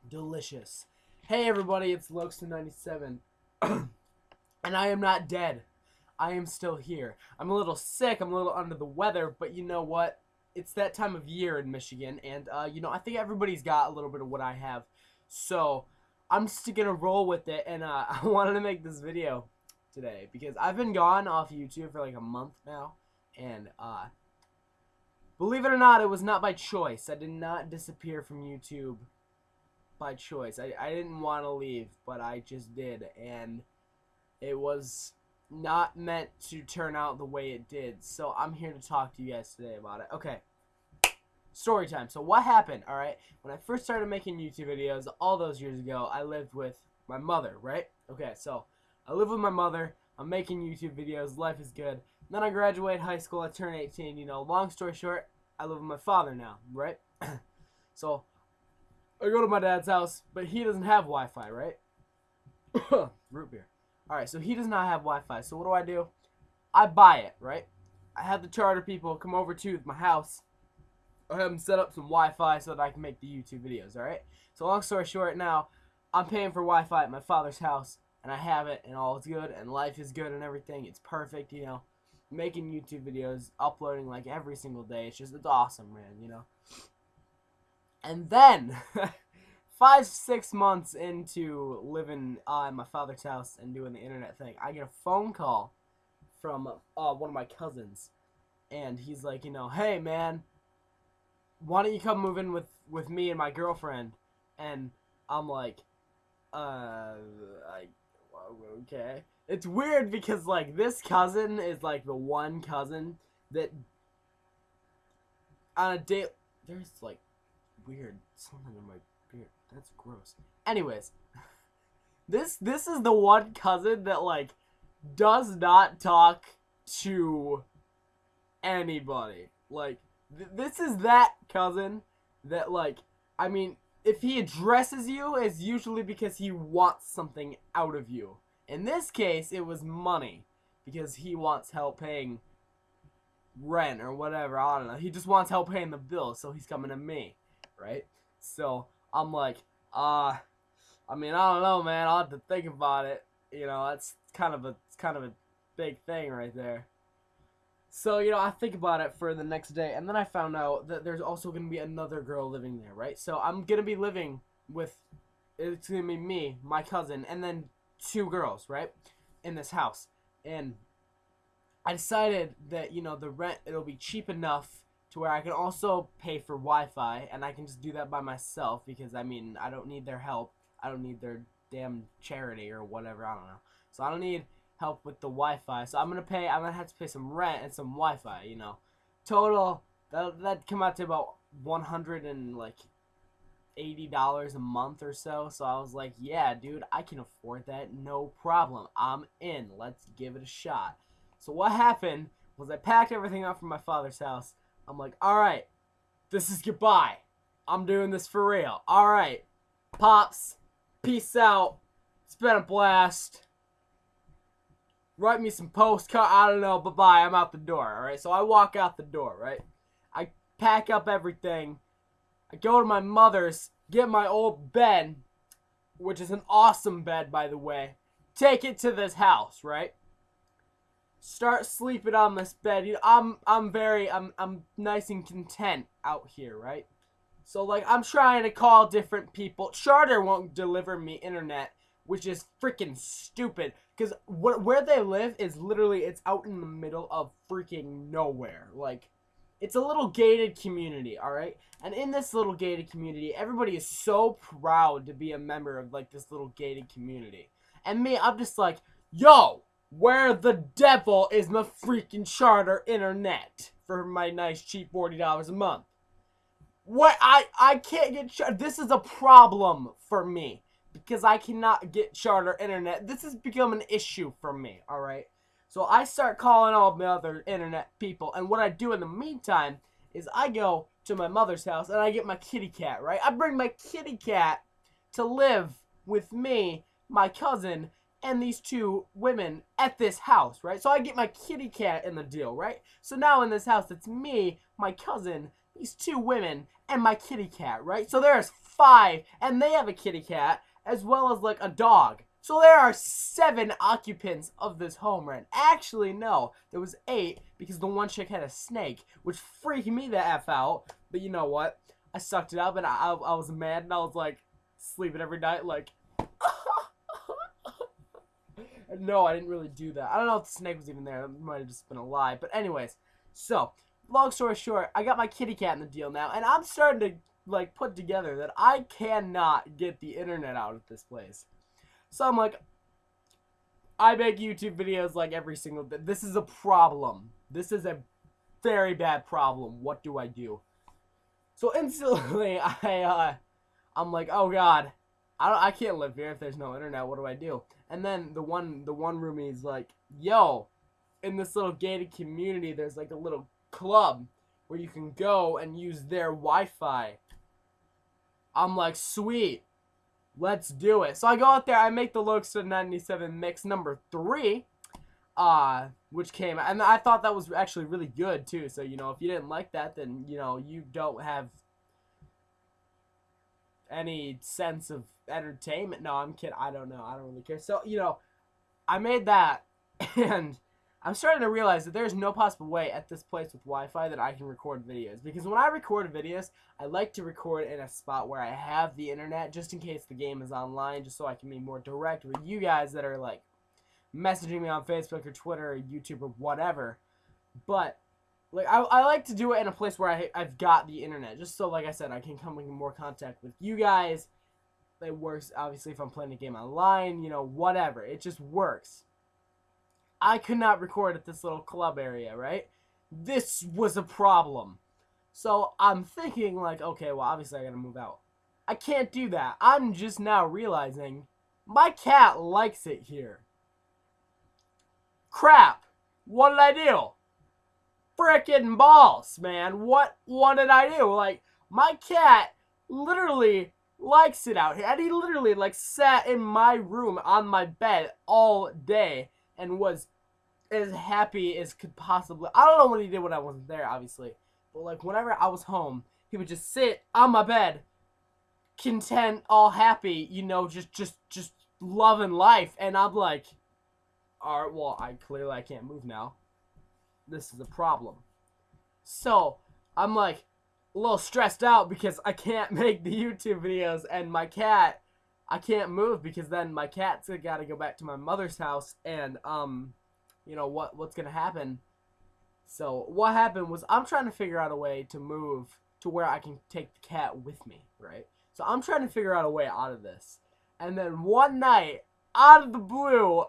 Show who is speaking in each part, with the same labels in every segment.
Speaker 1: Delicious. Hey everybody, it's Loxton97. And I am not dead. I am still here. I'm a little sick, I'm a little under the weather, but you know what? It's that time of year in Michigan, and I think everybody's got a little bit of what I have. So, I'm just gonna roll with it, and I wanted to make this video today because I've been gone off YouTube for like a month now, and believe it or not, it was not by choice. I did not disappear from YouTube by choice. I didn't want to leave, but I just did, and it was not meant to turn out the way it did. So I'm here to talk to you guys today about it. Okay, story time. So what happened, alright? When I first started making YouTube videos all those years ago, I lived with my mother, right? Okay, so I live with my mother. I'm making YouTube videos. Life is good. Then I graduate high school. I turn 18. Long story short, I live with my father now, right? So I go to my dad's house, but he doesn't have Wi-Fi, right? Root beer. Alright, so he does not have Wi-Fi. So what do? I buy it, right? I have the charter people come over to my house. I have them set up some Wi-Fi so that I can make the YouTube videos, alright? So long story short, now I'm paying for Wi-Fi at my father's house, and I have it, and all is good, and life is good and everything. It's perfect, making YouTube videos, uploading like every single day. It's awesome, man, And then, 5-6 months into living at my father's house and doing the internet thing, I get a phone call from one of my cousins, and he's like, hey man, why don't you come move in with me and my girlfriend? And I'm like, okay. It's weird because like this cousin is like the one cousin that on a date there's like weird something in my beard. That's gross. Anyways, this is the one cousin that like does not talk to anybody. Like this is that cousin that like if he addresses you, it's usually because he wants something out of you. In this case, it was money because he wants help paying rent or whatever. I don't know. He just wants help paying the bills, so he's coming to me, right? So I'm like, I don't know, man. I'll have to think about it. That's kind of a big thing right there. So, I think about it for the next day, and then I found out that there's also going to be another girl living there, right? So I'm going to be living with, it's going to be me, my cousin, and then 2 girls, right? In this house. And I decided that, the rent, it'll be cheap enough to where I can also pay for Wi-Fi, and I can just do that by myself because, I don't need their help. I don't need their damn charity or whatever, I don't know. So I don't need help with the Wi-Fi, so I'm gonna have to pay some rent and some Wi-Fi, Total, that'd come out to about $180 a month or so. So I was like, yeah, dude, I can afford that, no problem. I'm in. Let's give it a shot. So what happened was I packed everything up from my father's house. I'm like, alright, this is goodbye. I'm doing this for real. Alright, Pops, peace out. It's been a blast. Write me some postcard. I don't know. Bye-bye. I'm out the door. Alright, so I walk out the door, right? I pack up everything. I go to my mother's, get my old bed, which is an awesome bed, by the way. Take it to this house, right? Start sleeping on this bed. I'm nice and content out here, right? So like I'm trying to call different people. Charter won't deliver me internet, which is freaking stupid. Because where they live is literally, it's out in the middle of freaking nowhere. Like, it's a little gated community, alright? And in this little gated community, everybody is so proud to be a member of, like, this little gated community. And me, I'm just like, yo, where the devil is my freaking charter internet for my nice cheap $40 a month? What? I can't get this is a problem for me. Because I cannot get charter internet. This has become an issue for me, alright? So I start calling all the other internet people, and what I do in the meantime is I go to my mother's house and I get my kitty cat, right? I bring my kitty cat to live with me, my cousin, and these 2 women at this house, right? So I get my kitty cat in the deal, right? So now in this house, it's me, my cousin, these 2 women, and my kitty cat, right? So there's 5, and they have a kitty cat, as well as, like, a dog. So there are 7 occupants of this home, right? Actually, no. There was 8, because the one chick had a snake, which freaked me the F out. But you know what? I sucked it up, and I was mad, and I was, like, sleeping every night, like... No, I didn't really do that. I don't know if the snake was even there. That might have just been a lie. But anyways, so, long story short, I got my kitty cat in the deal now, and I'm starting to, like, put together that I cannot get the internet out of this place. So I'm like, I make YouTube videos, like, every single day. This is a problem. This is a very bad problem. What do I do? So instantly, I'm like, oh God, I can't live here if there's no internet. What do I do? And then the one roomie's like, yo, in this little gated community, there's like a little club where you can go and use their Wi-Fi. I'm like, sweet, let's do it. So I go out there, I make the Logstar 97 mix number 3, which came, and I thought that was actually really good too. So, you know, if you didn't like that, then, you know, you don't have any sense of entertainment. No, I'm kidding. I don't know. I don't really care. So, you know, I made that, and I'm starting to realize that there's no possible way at this place with Wi-Fi that I can record videos. Because when I record videos, I like to record in a spot where I have the internet, just in case the game is online, just so I can be more direct with you guys that are, like, messaging me on Facebook or Twitter or YouTube or whatever. But, like, I like to do it in a place where I've got the internet, just so, like I said, I can come in more contact with you guys. It works, obviously, if I'm playing a game online, you know, whatever. It just works. I could not record at this little club area, right? This was a problem. So I'm thinking, like, okay, well, obviously I gotta move out. I can't do that. I'm just now realizing my cat likes it here. Crap. What did I do? Frickin' balls, man. What did I do? Like, my cat literally likes it out here. And he literally, like, sat in my room on my bed all day and was as happy as could possibly. I don't know what he did when I wasn't there, obviously. But, like, whenever I was home, he would just sit on my bed, content, all happy, you know, just loving life. And I'm like, alright, well, I can't move now. This is a problem. So, I'm like a little stressed out because I can't make the YouTube videos, and my cat, I can't move because then my cat's gotta go back to my mother's house, and you know what's gonna happen. So what happened was I'm trying to figure out a way to move to where I can take the cat with me, right? So I'm trying to figure out a way out of this. And then one night, out of the blue,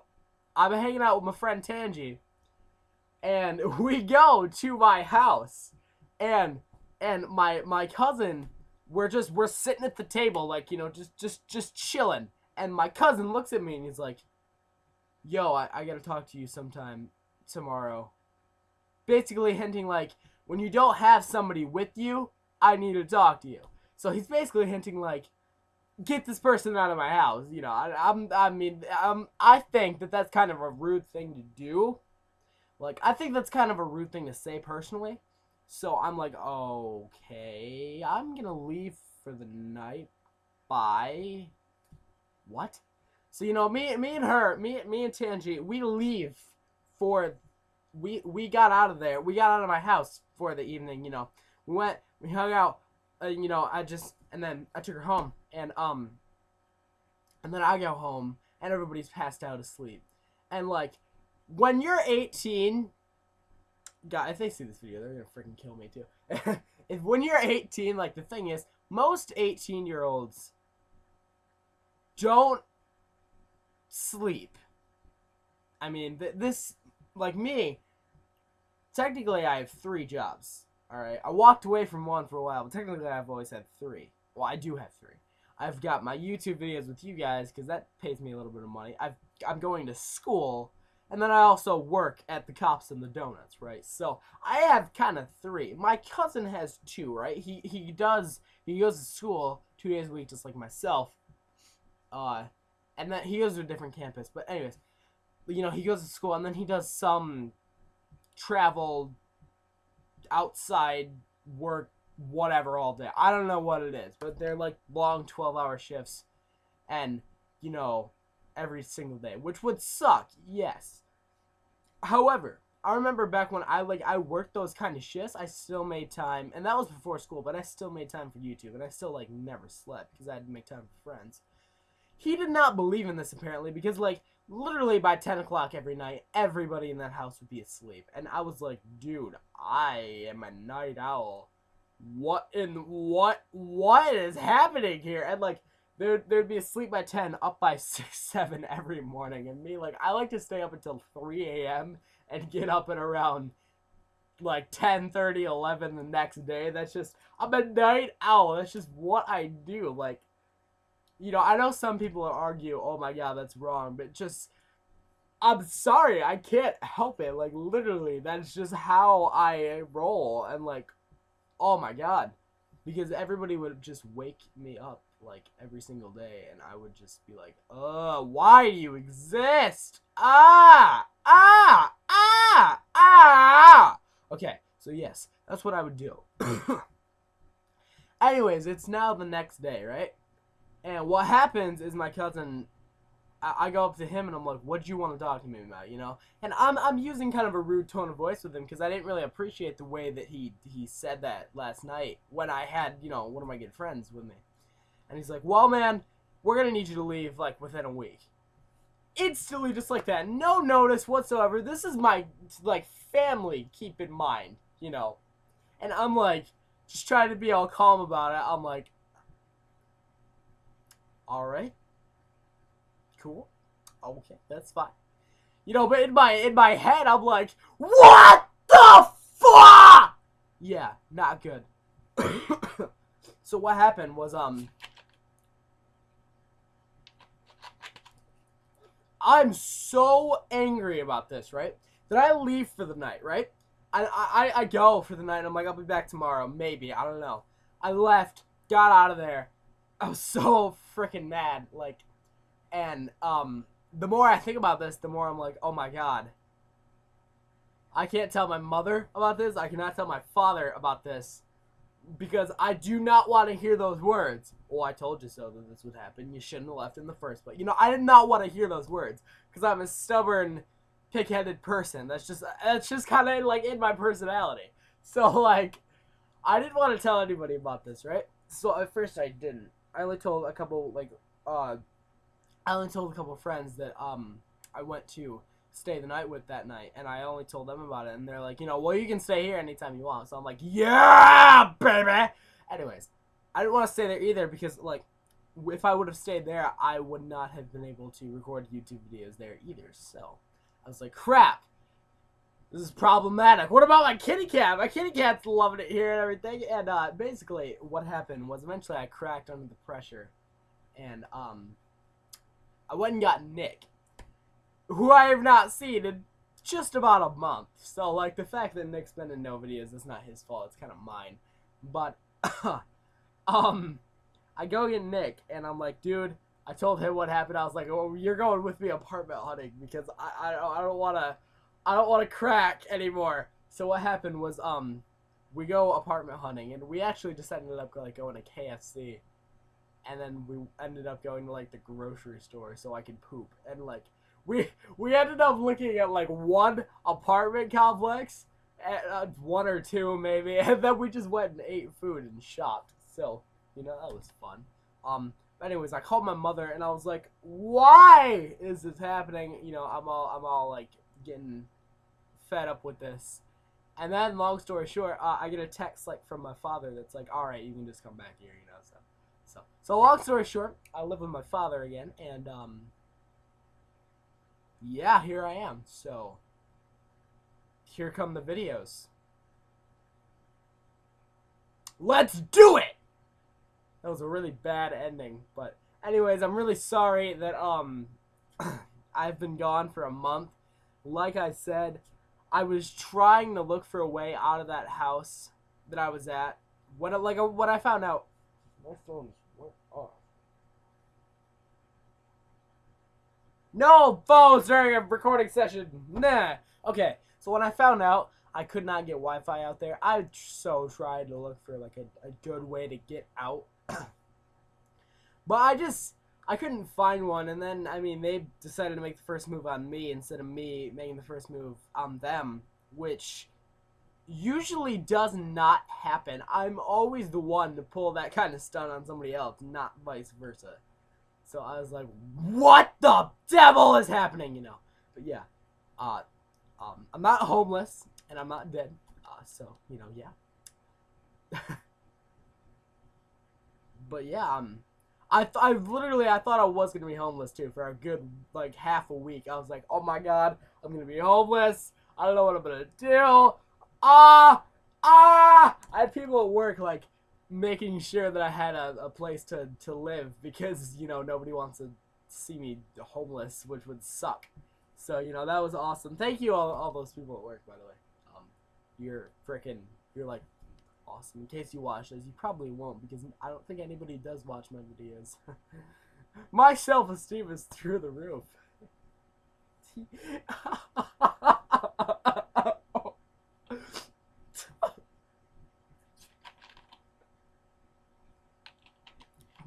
Speaker 1: I'm hanging out with my friend Tangi, and we go to my house, and my cousin, we're sitting at the table, like, you know, just chilling, and my cousin looks at me and he's like, yo, I gotta talk to you sometime tomorrow. Basically hinting, like, when you don't have somebody with you, I need to talk to you. So he's basically hinting, like, get this person out of my house. You know, I think that that's kind of a rude thing to do. Like, I think that's kind of a rude thing to say personally. So I'm like, okay, I'm gonna leave for the night. Bye. What? So, you know, me and Tangi, we leave for, we got out of there. We got out of my house for the evening, you know. We hung out, you know, and then I took her home, and then I go home, and everybody's passed out asleep. And, like, when you're 18, God, if they see this video, they're gonna freaking kill me, too. When you're 18, like, the thing is, most 18-year-olds don't sleep. I mean, this, like me, technically I have 3 jobs, alright? I walked away from one for a while, but technically I've always had 3. Well, I do have 3. I've got my YouTube videos with you guys, because that pays me a little bit of money. I'm going to school, and then I also work at the Cops and the Donuts, right? So I have kind of 3. My cousin has 2, right? He goes to school 2 days a week, just like myself. And then he goes to a different campus. But anyways, you know, he goes to school, and then he does some travel outside work whatever all day. I don't know what it is, but they're like long 12-hour shifts, and you know, every single day, which would suck. Yes. However, I remember back when I worked those kind of shifts, I still made time, and that was before school, but I still made time for YouTube, and I still like never slept because I had to make time for friends. He did not believe in this apparently because like literally by 10 o'clock every night, everybody in that house would be asleep, and I was like, dude, I am a night owl. What is happening here? And like there'd be asleep by 10, up by 6, 7 every morning, and me like I like to stay up until 3 a.m. and get up at around like 10:30, 11 the next day. That's just, I'm a night owl. That's just what I do. Like, you know, I know some people argue, oh my god, that's wrong, but just, I'm sorry, I can't help it. Like, literally, that's just how I roll. And like, oh my god, because everybody would just wake me up like every single day, and I would just be like, why do you exist? Okay, so yes, that's what I would do. Anyways, it's now the next day, right? And what happens is my cousin, I go up to him and I'm like, what do you want to talk to me about, you know? And I'm using kind of a rude tone of voice with him because I didn't really appreciate the way that he said that last night when I had, you know, one of my good friends with me. And he's like, well, man, we're going to need you to leave, like, within a week. Instantly, just like that. No notice whatsoever. This is my, like, family, keep in mind, you know? And I'm like, just trying to be all calm about it. I'm like, alright. Cool. Okay, that's fine. You know, but in my head, I'm like, what the fuck? Yeah, not good. So what happened was, I'm so angry about this, right? That I leave for the night, right? I go for the night, and I'm like, I'll be back tomorrow, maybe, I don't know. I left, got out of there. I was so freaking mad, like, and, the more I think about this, the more I'm like, oh my god. I can't tell my mother about this, I cannot tell my father about this, because I do not want to hear those words. Oh, I told you so that this would happen. You shouldn't have left in the first place. You know, I did not want to hear those words because I'm a stubborn, pig-headed person. That's just kind of like in my personality. So like, I didn't want to tell anybody about this, right? So at first I didn't. I only told a couple friends that I went to stay the night with that night, and I only told them about it, and they're like, you know, well, you can stay here anytime you want. So I'm like, yeah, baby. Anyways, I didn't want to stay there either because like, if I would have stayed there, I would not have been able to record YouTube videos there either. So I was like, crap, this is problematic. What about my kitty cat? My kitty cat's loving it here and everything. And basically what happened was eventually I cracked under the pressure, and I went and got Nick, who I have not seen in just about a month. So, like, the fact that Nick's been in no videos is not his fault. It's kind of mine. But, I go get Nick, and I'm like, dude, I told him what happened. I was like, oh, you're going with me apartment hunting because I don't want to crack anymore. So what happened was, we go apartment hunting, and we actually just ended up, like, going to KFC. And then we ended up going to, like, the grocery store so I could poop. And, like, we ended up looking at, like, one apartment complex, one or two, maybe. And then we just went and ate food and shopped. So, you know, that was fun. Anyways, I called my mother, and I was like, why is this happening? You know, I'm all, like, getting fed up with this. And then, long story short, I get a text, like, from my father that's like, alright, you can just come back here, you know, so long story short, I live with my father again, and, yeah, here I am. So, here come the videos. Let's do it! That was a really bad ending, but anyways, I'm really sorry that, I've been gone for a month. Like I said, I was trying to look for a way out of that house that I was at. When I found out, my phone's off. No phones during a recording session. Nah. Okay, so when I found out, I could not get Wi-Fi out there. I so tried to look for like a good way to get out. But I couldn't find one, and then, I mean, they decided to make the first move on me instead of me making the first move on them, which usually does not happen. I'm always the one to pull that kind of stunt on somebody else, not vice versa. So I was like, what the devil is happening, you know? But yeah, I'm not homeless, and I'm not dead, so, you know, yeah. But yeah, I thought I was gonna be homeless too for a good like half a week. I was like, oh my god, I'm gonna be homeless. I don't know what I'm gonna do. I had people at work like making sure that I had a place to live because, you know, nobody wants to see me homeless, which would suck. So, you know, that was awesome. Thank you all those people at work, by the way. You're like awesome. In case you watch this, you probably won't because I don't think anybody does watch my videos. My self-esteem is through the roof.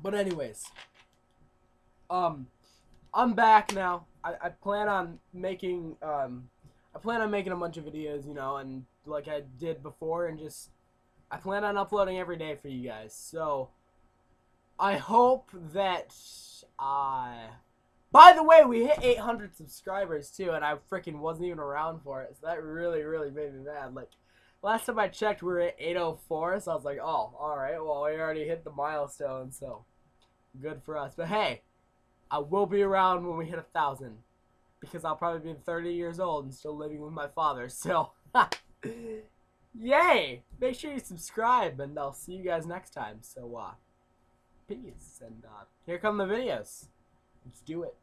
Speaker 1: But anyways, I'm back now. I plan on making a bunch of videos, you know, and like I did before, and just I plan on uploading every day for you guys. So I hope that by the way, we hit 800 subscribers too, and I freaking wasn't even around for it. So that really made me mad. Like last time I checked, we were at 804, so I was like, oh, all right, well, we already hit the milestone, so good for us. But hey, I will be around when we hit 1,000 because I'll probably be 30 years old and still living with my father. So, yay! Make sure you subscribe, and I'll see you guys next time. So, peace, and here come the videos. Let's do it.